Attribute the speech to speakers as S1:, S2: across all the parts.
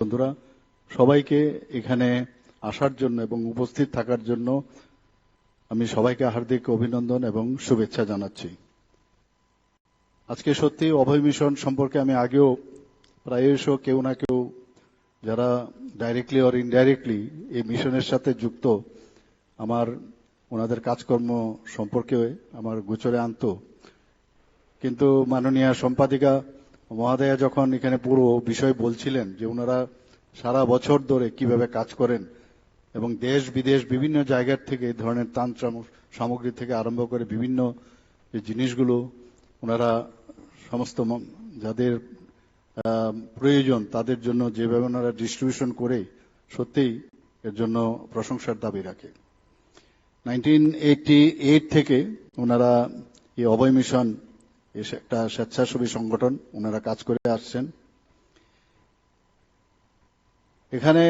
S1: বন্ধুরা সবাইকে এখানে আসার জন্য এবং উপস্থিত থাকার জন্য আমি সবাইকে হার্দিক অভিনন্দন এবং শুভেচ্ছা জানাচ্ছি। আজকে সত্যি অভয় মিশন সম্পর্কে আমি আগেও প্রায়শ কেউ না কেউ যারা ডাইরেক্টলি অর ইনডাইরেক্টলি এই মিশনের সাথে যুক্ত আমার ওনাদের কাজকর্ম সম্পর্কে আমার গোচরে আনতো, কিন্তু মাননীয় সম্পাদিকা মহোদয়া যখন এখানে পুরো বিষয় বলছিলেন যে ওনারা সারা বছর ধরে কিভাবে কাজ করেন এবং দেশ বিদেশ বিভিন্ন জায়গার থেকে এই ধরনের ত্রাণ সামগ্রী থেকে আরম্ভ করে বিভিন্ন যে জিনিসগুলো ওনারা সমস্ত যাদের প্রয়োজন তাদের জন্য যেভাবে ওনারা ডিস্ট্রিবিউশন করে সত্যিই এর জন্য প্রশংসার দাবি রাখে। 1988 থেকে ওনারা এই অভয় মিশন একটা স্বেচ্ছাসেবী সংগঠন ওনারা কাজ করে আসছেন। এখানে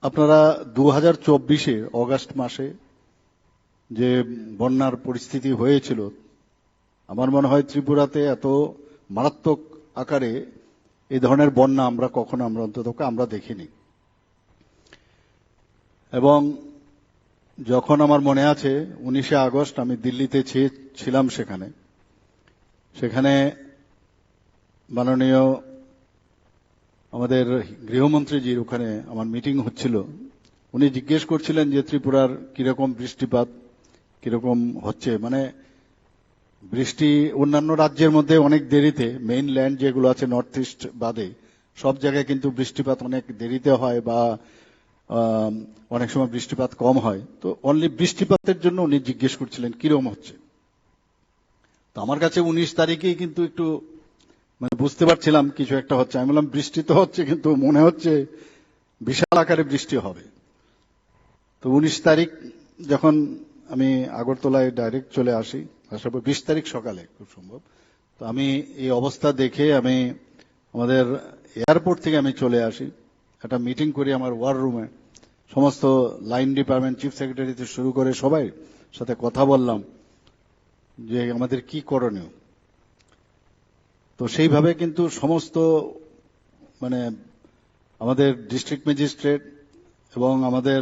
S1: আপনারা 2024 অগাস্ট মাসে যে বন্যার পরিস্থিতি হয়েছিল, আমার মনে হয় ত্রিপুরাতে এত মারাত্মক আকারে এই ধরনের বন্যা আমরা অন্তত আমরা দেখিনি। এবং যখন আমার মনে আছে 19 আগস্ট আমি দিল্লিতে ছিলাম, সেখানে মাননীয় আমাদের গৃহমন্ত্রীজির ওখানে আমার মিটিং হচ্ছিল। উনি জিজ্ঞেস করছিলেন যে ত্রিপুরার কিরকম বৃষ্টিপাত কিরকম হচ্ছে, মানে বৃষ্টি অন্যান্য রাজ্যের মধ্যে অনেক দেরিতে, মেইন ল্যান্ড যেগুলো আছে নর্থ ইস্ট বাদে সব জায়গায় কিন্তু বৃষ্টিপাত অনেক দেরিতে হয় বা অনেক সময় বৃষ্টিপাত কম হয়। তো অনলি বৃষ্টিপাতের জন্য উনি জিজ্ঞেস করছিলেন কিরকম হচ্ছে। তো আমার কাছে 19 তারিখেই কিন্তু একটু মানে বুঝতে পারছিলাম কিছু একটা হচ্ছে। আমি বললাম বৃষ্টি তো হচ্ছে, কিন্তু মনে হচ্ছে বিশাল আকারে বৃষ্টি হবে। তো 19 তারিখ যখন আমি আগরতলায় ডাইরেক্ট চলে আসি, আসার পর 20 তারিখ সকালে খুব সম্ভব, তো আমি এই অবস্থা দেখে আমি আমাদের এয়ারপোর্ট থেকে আমি চলে আসি, একটা মিটিং করি আমার ওয়ার রুমে, সমস্ত লাইন ডিপার্টমেন্ট চিফ সেক্রেটারি থেকে শুরু করে সবাই সাথে কথা বললাম যে আমাদের কি করণীয়। তো সেইভাবে কিন্তু সমস্ত মানে আমাদের ডিস্ট্রিক্ট ম্যাজিস্ট্রেট এবং আমাদের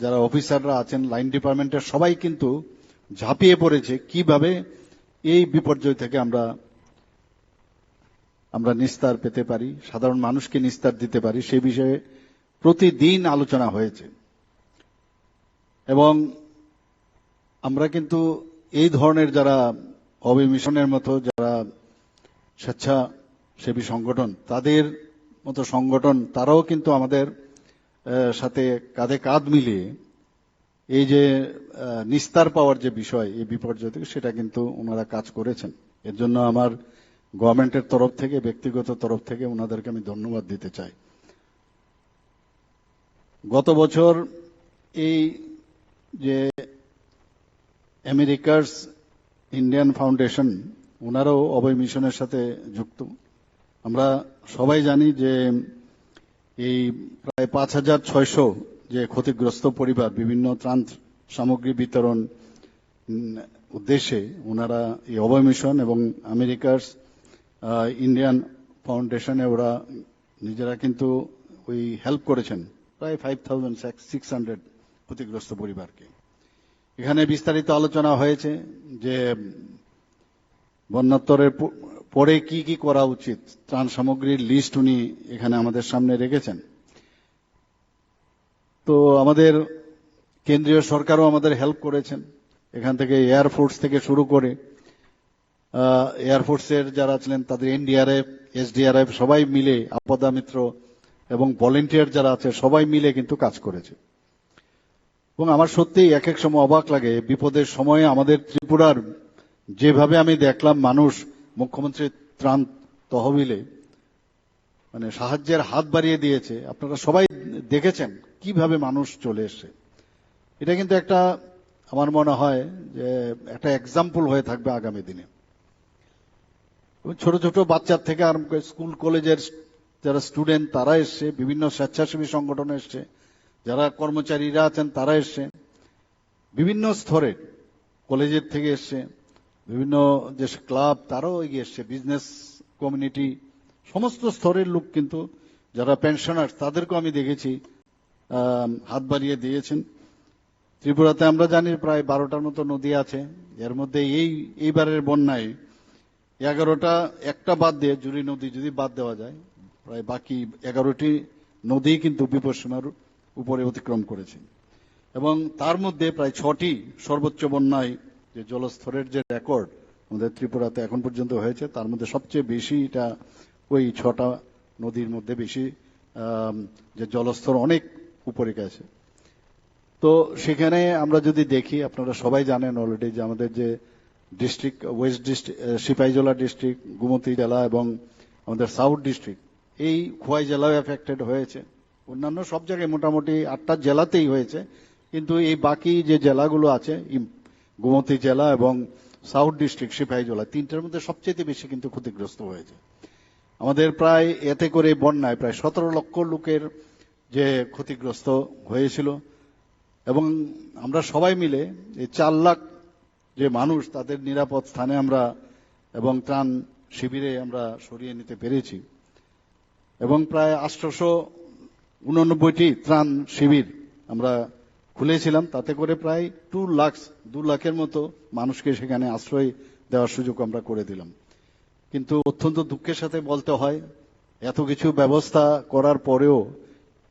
S1: যারা অফিসাররা আছেন লাইন ডিপার্টমেন্টের সবাই কিন্তু ঝাঁপিয়ে পড়েছে কিভাবে এই বিপর্যয় থেকে আমরা নিস্তার পেতে পারি, সাধারণ মানুষকে নিস্তার দিতে পারি, সেই বিষয়ে প্রতিদিন আলোচনা হয়েছে। এবং আমরা কিন্তু এই ধরনের যারা অভয় মিশনের মতো যারা স্বেচ্ছাসেবী সংগঠন, তাদের মতো সংগঠন তারাও কিন্তু আমাদের সাথে কাঁধে কাঁধ মিলিয়ে এই যে নিস্তার পাওয়ার যে বিষয় এই বিপর্যয় থেকে, সেটা কিন্তু ওনারা কাজ করেছেন। এর জন্য আমার গভর্নমেন্টের তরফ থেকে ব্যক্তিগত তরফ থেকে ওনাদেরকে আমি ধন্যবাদ দিতে চাই। গত বছর এই যে আমেরিকার ইন্ডিয়ান ফাউন্ডেশন ওনারাও অভয় মিশনের সাথে যুক্ত। আমরা সবাই জানি যে এই প্রায় 5600 যে ক্ষতিগ্রস্ত পরিবার বিভিন্ন ত্রাণ সামগ্রী বিতরণ উদ্দেশ্যে ওনারা এই অভয় মিশন এবং আমেরিকার ইন্ডিয়ান ফাউন্ডেশনে ওরা নিজেরা কিন্তু ওই হেল্প করেছেন প্রায় 5600 ক্ষতিগ্রস্ত পরিবারকে। এখানে বিস্তারিত আলোচনা হয়েছে যে বন্যাত্তরের পরে কি কি করা উচিত, ত্রাণ সামগ্রীর লিস্ট উনি এখানে আমাদের সামনে রেখেছেন। তো আমাদের কেন্দ্রীয় সরকারও আমাদের হেল্প করেছেন, এখান থেকে এয়ারফোর্স থেকে শুরু করে এয়ারফোর্সের যারা ছিলেন তাদের এনডিআরএফ এসডিআরএফ সবাই মিলে, আপদা মিত্র এবং ভলেন্টিয়ার যারা আছে সবাই মিলে কিন্তু কাজ করেছে। এবং আমার সত্যিই এক এক সময় অবাক লাগে, বিপদের সময়ে আমাদের ত্রিপুরার যেভাবে আমি দেখলাম মানুষ মুখ্যমন্ত্রীর ত্রাণ তহবিলে মানে সাহায্যের হাত বাড়িয়ে দিয়েছে। আপনারা সবাই দেখেছেন কিভাবে মানুষ চলে এসছে। এটা কিন্তু একটা আমার মনে হয় যে একটা এক্সাম্পল হয়ে থাকবে আগামী দিনে। ছোট ছোট বাচ্চার থেকে আরম্ভ করে স্কুল কলেজের যারা স্টুডেন্ট তারা এসছে, বিভিন্ন স্বেচ্ছাসেবী সংগঠন এসছে, যারা কর্মচারীরা আছেন তারা এসছে, বিভিন্ন স্তরে কলেজের থেকে এসছে, বিভিন্ন যে ক্লাব তারাও এগিয়ে এসছে, বিজনেস কমিউনিটি, সমস্ত স্তরের লোক কিন্তু যারা পেনশনার তাদেরকেও আমি দেখেছি হাত বাড়িয়ে দিয়েছেন। ত্রিপুরাতে আমরা জানি প্রায় 12টার মতো নদী আছে, এর মধ্যে এইবারের বন্যায় 11টা, একটা বাদ দিয়ে জুড়ি নদী যদি বাদ দেওয়া যায়, প্রায় বাকি 11টি নদী কিন্তু বিপদসীমার উপরে অতিক্রম করেছে। এবং তার মধ্যে প্রায় 6টি সর্বোচ্চ বন্যায় যে জলস্তরের যে রেকর্ড আমাদের ত্রিপুরাতে এখন পর্যন্ত হয়েছে, তার মধ্যে সবচেয়ে বেশি এটা ওই 6টা নদীর মধ্যে বেশি যে জলস্তর অনেক উপরে গেছে। তো সেখানে আমরা যদি দেখি, আপনারা সবাই জানেন অলরেডি যে আমাদের যে district, west district, Sepahijala district, Gomati জেলা এবং আমাদের সাউথ ডিস্ট্রিক্ট, এই খোয়াই জেলাও এফেক্টেড হয়েছে। অন্যান্য সব জায়গায় মোটামুটি 8টা জেলাতেই হয়েছে, কিন্তু এই বাকি যে জেলাগুলো আছে, গোমতী জেলা এবং সাউথ ডিস্ট্রিক্ট, সিপাহীজলা, 3টার মধ্যে সবচেয়ে বেশি কিন্তু ক্ষতিগ্রস্ত হয়েছে। আমাদের প্রায় এতে করে বন্যায় প্রায় 17 লক্ষ লোকের যে ক্ষতিগ্রস্ত হয়েছিল। এবং আমরা সবাই মিলে এই 4 লাখ যে মানুষ, তাদের নিরাপদ স্থানে আমরা এবং ত্রাণ শিবিরে আমরা সরিয়ে নিতে পেরেছি। এবং প্রায় 889টি ত্রাণ শিবির আমরা খুলেছিলাম, তাতে করে প্রায় 2 লাখের মতো মানুষকে সেখানে আশ্রয় দেওয়ার সুযোগ আমরা করে দিলাম। কিন্তু অত্যন্ত দুঃখের সাথে বলতে হয়, এত কিছু ব্যবস্থা করার পরেও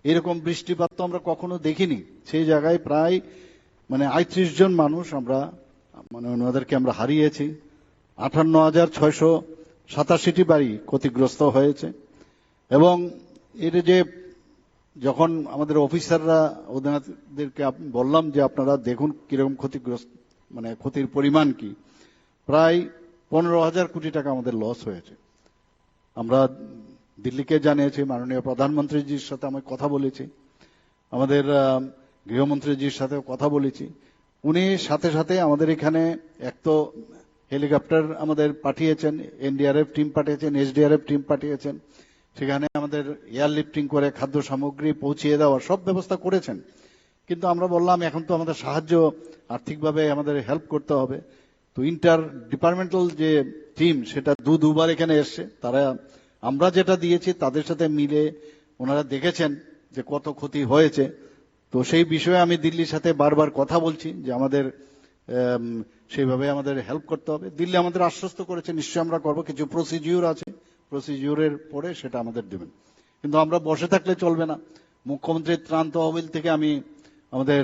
S1: এরকম বৃষ্টিপাত তো আমরা কখনো দেখিনি। সেই জায়গায় প্রায় 38 জন মানুষ আমরা ওনাদেরকে আমরা হারিয়েছি। 58,687টি বাড়ি ক্ষতিগ্রস্ত হয়েছে। এবং এর যে যখন আমাদের অফিসাররা ওদেরকে বললাম যে আপনারা দেখুন কিরকম ক্ষতিগ্রস্ত, ক্ষতির পরিমাণ কি, প্রায় 15,000 কোটি টাকা আমাদের লস হয়েছে। আমরা দিল্লিকে জানিয়েছি, মাননীয় প্রধানমন্ত্রীজির সাথে আমি কথা বলেছি, আমাদের গৃহমন্ত্রীজির সাথেও কথা বলেছি। উনি সাথে সাথে আমাদের এখানে এক তো হেলিকপ্টার আমাদের পাঠিয়েছেন, এনডিআরএফ টিম পাঠিয়েছেন, এসডিআরএফ টিম পাঠিয়েছেন, সেখানে আমাদের এয়ার লিফটিং করে খাদ্য সামগ্রী পৌঁছিয়ে দেওয়ার সব ব্যবস্থা করেছেন। কিন্তু আমরা বললাম এখন তো আমাদের সাহায্য, আর্থিকভাবে আমাদের হেল্প করতে হবে। তো ইন্টার ডিপার্টমেন্টাল যে টিম, সেটা দুবার এখানে এসছে। তারা আমরা যেটা দিয়েছি তাদের সাথে মিলে ওনারা দেখেছেন যে কত ক্ষতি হয়েছে। তো সেই বিষয়ে আমি দিল্লির সাথে বারবার কথা বলছি যে আমাদের সেইভাবে আমাদের হেল্প করতে হবে। দিল্লি আমাদের আশ্বস্ত করেছে নিশ্চয়ই আমরা করবো, কিছু প্রসিডিউর আছে, প্রসিডিউরের পরে সেটা আমাদের দেবেন। কিন্তু আমরা বসে থাকলে চলবে না। মুখ্যমন্ত্রীর ত্রাণ তহবিল থেকে আমি আমাদের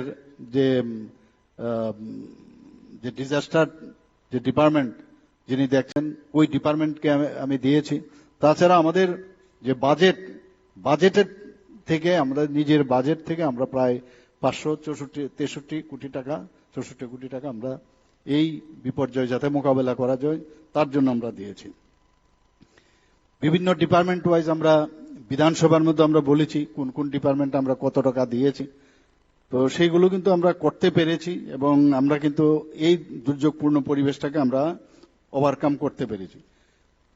S1: যে ডিজাস্টার যে ডিপার্টমেন্ট যিনি দেখছেন, ওই ডিপার্টমেন্টকে আমি দিয়েছি। তাছাড়া আমাদের যে বাজেটের থেকে, আমরা নিজের বাজেট থেকে আমরা প্রায় 563 কোটি টাকা, 64 কোটি টাকা আমরা এই বিপর্যয় যাতে মোকাবেলা করা যায় তার জন্য আমরা দিয়েছি। বিভিন্ন ডিপার্টমেন্ট ওয়াইজ আমরা বিধানসভার মধ্যে আমরা বলেছি কোন কোন ডিপার্টমেন্ট আমরা কত টাকা দিয়েছি। তো সেইগুলো কিন্তু আমরা করতে পেরেছি এবং আমরা কিন্তু এই দুর্যোগপূর্ণ পরিবেশটাকে আমরা ওভারকাম করতে পেরেছি।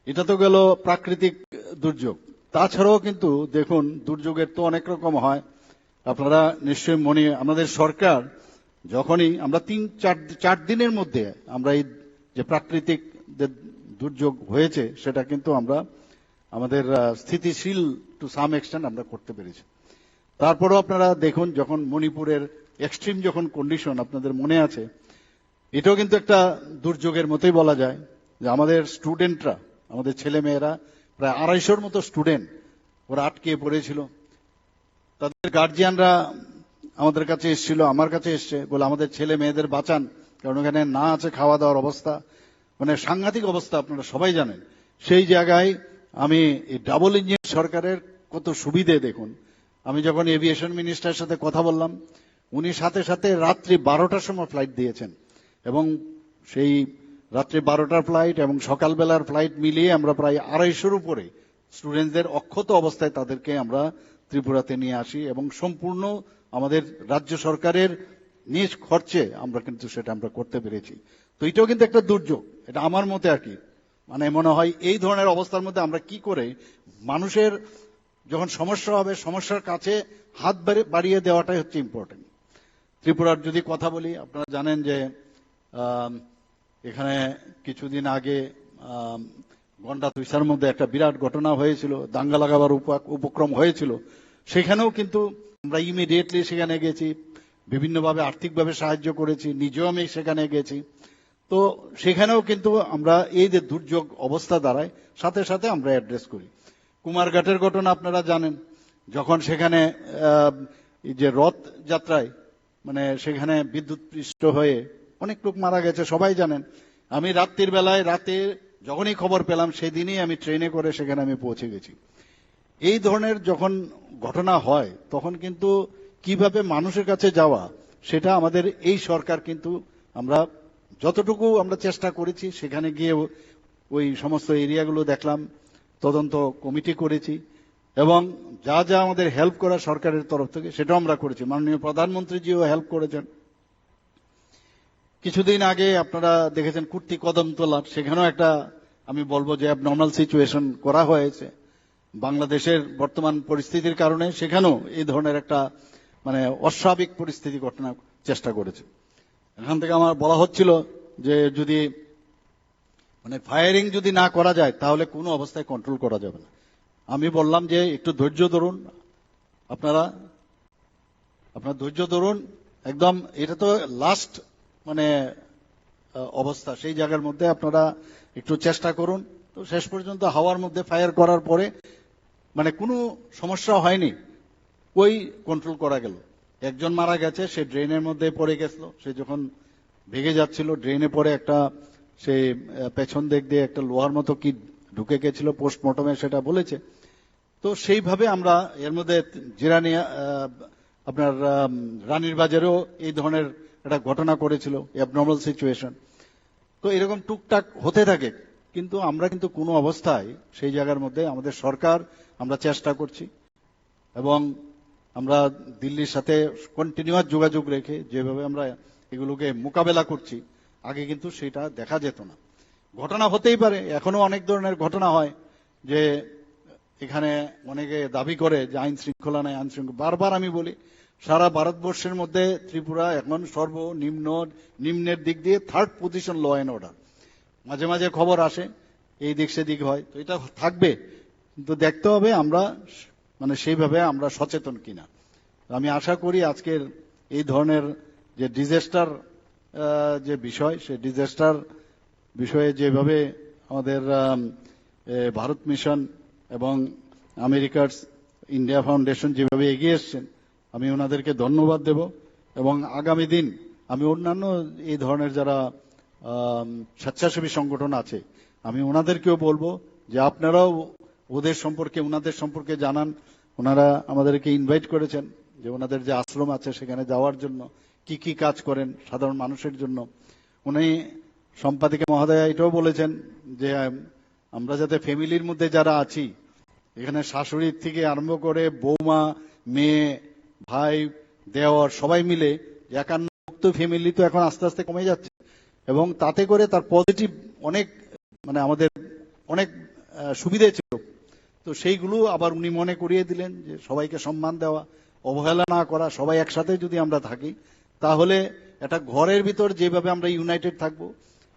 S1: এটা তো গেল প্রাকৃতিক দুর্যোগ। তাছাড়াও কিন্তু দেখুন, দুর্যোগের তো অনেক রকম হয়। আপনারা নিশ্চয়ই আমাদের সরকার যখনই আমরা 3-4 দিনের মধ্যে আমরা এই যে প্রাকৃতিক যে দুর্যোগ হয়েছে সেটা কিন্তু আমরা আমাদের স্থিতিশীল টু সাম এক্সটেন্ট আমরা করতে পেরেছি। তারপরেও আপনারা দেখুন, যখন মণিপুরের এক্সট্রিম যখন কন্ডিশন আপনাদের মনে আছে, এটাও কিন্তু একটা দুর্যোগের মতোই বলা যায়। যে আমাদের স্টুডেন্টরা, আমাদের ছেলে মেয়েরা, প্রায় 250-র মতো স্টুডেন্ট ওরা আটকে পড়েছিল। তাদের গার্জিয়ানরা আমাদের কাছে এসেছিল, আমার কাছে এসছে, বলে আমাদের ছেলে মেয়েদের বাঁচান, কারণ ওখানে না আছে খাওয়া দাওয়ার অবস্থা, সাংঘাতিক অবস্থা, আপনারা সবাই জানেন। সেই জায়গায় আমি এই ডাবল ইঞ্জিন সরকারের কত সুবিধে দেখুন। আমি যখন এভিয়েশন মিনিস্টারের সাথে কথা বললাম, উনি সাথে সাথে রাত্রি 12টার সময় ফ্লাইট দিয়েছেন এবং সেই রাত্রি 12টার ফ্লাইট এবং সকালবেলার ফ্লাইট মিলিয়ে আমরা প্রায় 250-র উপরে স্টুডেন্টদের অক্ষত অবস্থায় তাদেরকে আমরা ত্রিপুরাতে নিয়ে আসি এবং সম্পূর্ণ আমাদের রাজ্য সরকারের নিজ খরচে আমরা কিন্তু সেটা আমরা করতে পেরেছি। তো এটাও কিন্তু একটা দুর্যোগ, এটা আমার মতে আর কি মনে হয় এই ধরনের অবস্থার মধ্যে আমরা কি করে মানুষের যখন সমস্যা হবে সমস্যার কাছে হাত বাড়িয়ে দেওয়াটাই হচ্ছে ইম্পর্টেন্ট। ত্রিপুরার যদি কথা বলি, আপনারা জানেন যে এখানে কিছুদিন আগে গন্ডা তুইসার মধ্যে একটা বিরাট ঘটনা হয়েছিল, দাঙ্গা লাগাবার উপক্রম হয়েছিল, সেখানেও কিন্তু আমরা ইমিডিয়েটলি সেখানে গেছি, বিভিন্নভাবে আর্থিকভাবে সাহায্য করেছি, নিজেও আমি সেখানে গেছি। তো সেখানেও কিন্তু আমরা এই যে দুর্যোগ অবস্থা দাঁড়ায়, সাথে সাথে আমরা অ্যাড্রেস করি। কুমারঘাটের ঘটনা আপনারা জানেন, যখন সেখানে এই যে রথ যাত্রায় মানে সেখানে বিদ্যুৎ পৃষ্ঠ হয়ে অনেক লোক মারা গেছে, সবাই জানেন। আমি রাত্রির বেলায় রাতে যখনই খবর পেলাম সেদিনই আমি ট্রেনে করে সেখানে আমি পৌঁছে গেছি। এই ধরনের যখন ঘটনা হয় তখন কিন্তু কিভাবে মানুষের কাছে যাওয়া, সেটা আমাদের এই সরকার কিন্তু আমরা যতটুকু আমরা চেষ্টা করেছি, সেখানে গিয়ে ওই সমস্ত এরিয়াগুলো দেখলাম, তদন্ত কমিটি করেছি এবং যা যা আমাদের হেল্প করা সরকারের তরফ থেকে সেটাও আমরা করেছি। মাননীয় প্রধানমন্ত্রীজিও হেল্প করেছেন। কিছুদিন আগে আপনারা দেখেছেন কুর্তি কদমতলা, সেখানেও একটা আমি বলবো যে অ্যাবনর্মাল সিচুয়েশন করা হয়েছে বাংলাদেশের বর্তমান পরিস্থিতির কারণে, সেখানেও এই ধরনের একটা মানে অস্বাভাবিক পরিস্থিতি ঘটনার চেষ্টা করেছে। এখান থেকে আমার বলা হচ্ছিল যে যদি মানে ফায়ারিং যদি না করা যায় তাহলে কোনো অবস্থায় কন্ট্রোল করা যাবে না। আমি বললাম যে একটু ধৈর্য ধরুন, আপনারা ধৈর্য ধরুন, একদম এটা তো লাস্ট মানে অবস্থা, সেই জায়গার মধ্যে আপনারা একটু চেষ্টা করুন। তো শেষ পর্যন্ত হাওয়ার মধ্যে ফায়ার করার পরে মানে কোনো সমস্যা হয়নি, ওই কন্ট্রোল করা গেল। একজন মারা গেছে, সে ড্রেনের মধ্যে পড়ে গেছিল, সে যখন ভেগে যাচ্ছিল ড্রেনে পড়ে একটা সে পেছন দিক দিয়ে একটা লোহার মতো কি ঢুকে গেছিল, পোস্টমর্টমে সেটা বলেছে। তো সেইভাবে আমরা এর মধ্যে জিরানি আপনার রানীর বাজারেও এই ধরনের একটা ঘটনা করেছিল, অ্যাবনর্মাল সিচুয়েশন। তো এরকম টুকটাক হতে থাকে, কিন্তু আমরা কিন্তু কোনো অবস্থায় সেই জায়গার মধ্যে আমাদের সরকার আমরা চেষ্টা করছি এবং আমরা দিল্লির সাথে কন্টিনিউয়াস যোগাযোগ রেখে যেভাবে আমরা এগুলোকে মোকাবেলা করছি, আগে কিন্তু সেটা দেখা যেত না। ঘটনা হতেই পারে, এখনো অনেক ধরনের ঘটনা হয় যে এখানে অনেকে দাবি করে যে আইন শৃঙ্খলা নাই, আইন শৃঙ্খলা। বারবার আমি বলি, সারা ভারতবর্ষের মধ্যে ত্রিপুরা এখন নিম্নের দিক দিয়ে 3rd position law and order. মাঝে মাঝে খবর আসে এই দিক সেদিক হয়, তো এটা থাকবে, কিন্তু দেখতে হবে আমরা মানে সেইভাবে আমরা সচেতন কিনা। আমি আশা করি আজকের এই ধরনের যে ডিজাস্টার যে বিষয়, সে ডিজাস্টার বিষয়ে যেভাবে আমাদের ভারত মিশন এবং আমেরিকার ইন্ডিয়া ফাউন্ডেশন যেভাবে এগিয়ে এসছেন, আমি ওনাদেরকে ধন্যবাদ দেব। এবং আগামী দিন আমি অন্যান্য এই ধরনের যারা স্বেচ্ছাসেবী সংগঠন আছে, আমি ওনাদেরকেও বলবো যে আপনারাও ওনাদের সম্পর্কে জানান। ওনারা আমাদেরকে ইনভাইট করেছেন যে ওনাদের যে আশ্রম আছে সেখানে যাওয়ার জন্য, কি কি কাজ করেন সাধারণ মানুষের জন্য। উনি সম্পাদিকা মহোদয়া এটাও বলেছেন যে আমরা যাতে ফ্যামিলির মধ্যে যারা আছি, এখানে শাশুড়ির থেকে আরম্ভ করে বৌমা, মেয়ে, ভাই, দেওর সবাই মিলে 51 মুক্ত ফ্যামিলি তো এখন আস্তে আস্তে কমে যাচ্ছে, এবং তাতে করে তার পজিটিভ অনেক মানে আমাদের অনেক সুবিধে ছিল। তো সেইগুলো আবার উনি মনে করিয়ে দিলেন যে সবাইকে সম্মান দেওয়া, অবহেলা না করা, সবাই একসাথে যদি আমরা থাকি তাহলে একটা ঘরের ভিতর যেভাবে আমরা ইউনাইটেড থাকবো,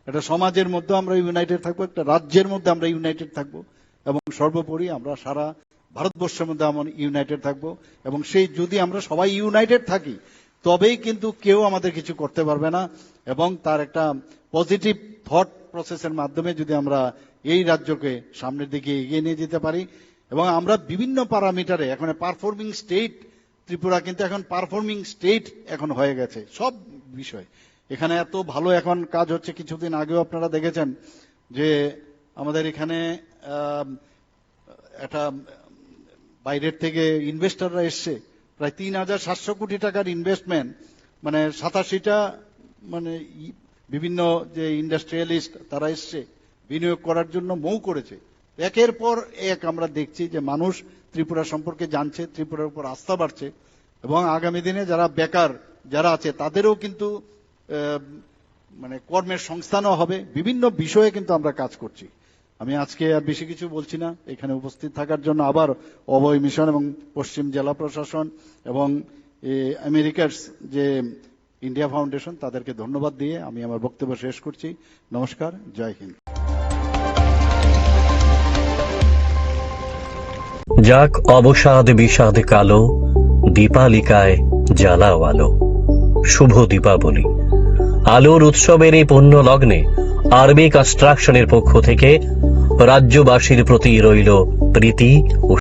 S1: একটা সমাজের মধ্যে আমরা ইউনাইটেড থাকবো, একটা রাজ্যের মধ্যে আমরা ইউনাইটেড থাকবো, এবং সর্বোপরি আমরা সারা ভারতবর্ষের মধ্যে আমরা ইউনাইটেড থাকবো। এবং সেই যদি আমরা সবাই ইউনাইটেড থাকি তবেই কিন্তু কেউ আমাদের কিছু করতে পারবে না। এবং তার একটা পজিটিভ থট প্রসেসের মাধ্যমে যদি আমরা এই রাজ্যকে সামনের দিকে এগিয়ে নিয়ে যেতে পারি, এবং আমরা বিভিন্ন প্যারামিটারে এখন পারফর্মিং স্টেট, ত্রিপুরা কিন্তু এখন পারফর্মিং স্টেট এখন হয়ে গেছে সব বিষয়। এখানে এত ভালো এখন কাজ হচ্ছে, কিছুদিন আগেও আপনারা দেখেছেন যে আমাদের এখানে একটা বাইরের থেকে ইনভেস্টররা এসছে, প্রায় 3,700 কোটি টাকার ইনভেস্টমেন্ট, মানে 87টা মানে বিভিন্ন যে ইন্ডাস্ট্রিয়ালিস্ট তারা এসছে বিনিয়োগ করার জন্য মৌ করেছে। একের পর এক আমরা দেখছি যে মানুষ ত্রিপুরা সম্পর্কে জানছে, ত্রিপুরার উপর আস্থা বাড়ছে, এবং আগামী দিনে যারা বেকার যারা আছে তাদেরও কিন্তু মানে কর্মের সংস্থানও হবে। বিভিন্ন বিষয়ে কিন্তু আমরা কাজ করছি। আমি আজকে আর বেশি কিছু বলছি না, এখানে উপস্থিত থাকার জন্য আবার অভয় মিশন এবং পশ্চিম জেলা প্রশাসন এবং আমেরিকার যে ইন্ডিয়া ফাউন্ডেশন তাদেরকে ধন্যবাদ দিয়ে আমি আমার বক্তব্য শেষ করছি। নমস্কার, জয় হিন্দ।
S2: যাক অবসাদ বিষাদ কালো, দীপালিকায় জ্বালাও আলো। শুভ দীপাবলি। আলোর উৎসবের এই পুণ্য লগ্নে আরবি কনস্ট্রাকশনের পক্ষ থেকে রাজ্যবাসীর প্রতি রইল প্রীতি ও